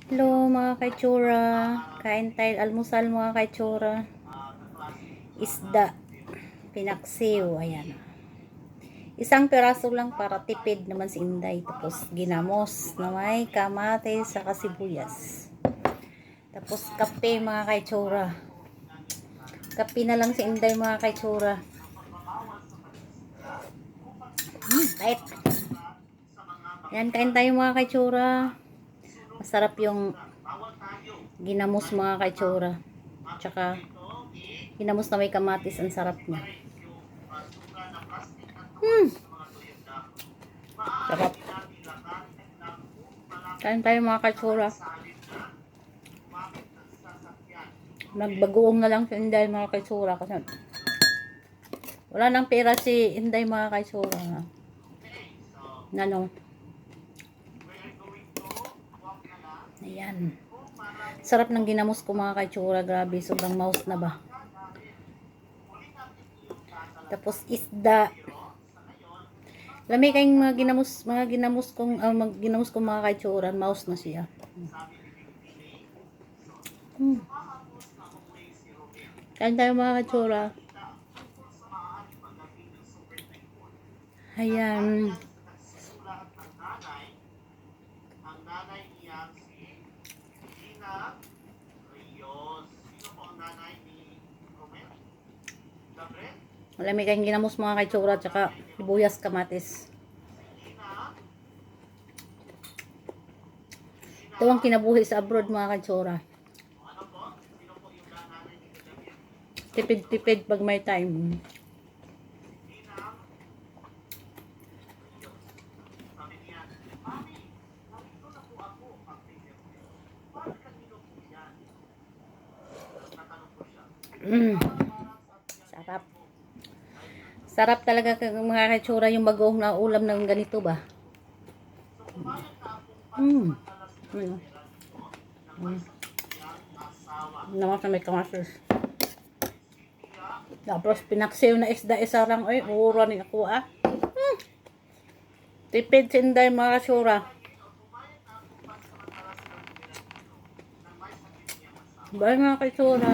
Hello mga kaitsura. Kain tayo almusal mga kaitsura. Isda. Pinaksiw. Ayan. Isang piraso lang para tipid naman si Inday. Tapos ginamos na may kamatis sa sibuyas. Tapos kape mga kaitsura. Kape na lang si Inday mga kaitsura. Kahit. Ayan, kain tayo mga kaitsura. Masarap yung ginamos mga kaitsura. Tsaka ginamos na may kamatis. Ang sarap niya. Sarap. Kain tayo mga kaitsura. Nagbagoong na lang si Inday mga kaitsura. Kasi wala nang pera si Inday mga kaitsura. Nano. Ayan. Sarap ng ginamos ko mga kaitsura. Grabe, sobrang mouse na ba. Tapos isda. Lami kayong mga ginamos kong mga kaitsura. Mouse na siya. Kain tayo mga kaitsura. Ayan. Malami kayong ginamos mga kaitsura tsaka sibuyas kamatis. Ito ang kinabuhi sa abroad mga kaitsura. Tipid-tipid pag may time. Sarap. Sarap talaga mga kaitsura yung bagoong na ulam ng ganito ba. Naman sa may kamatis. Tapos pinaksiw na isda isa lang. Ay, ura ni ako ah. Tipid si Inday mga kaitsura. Bye mga kaitsura.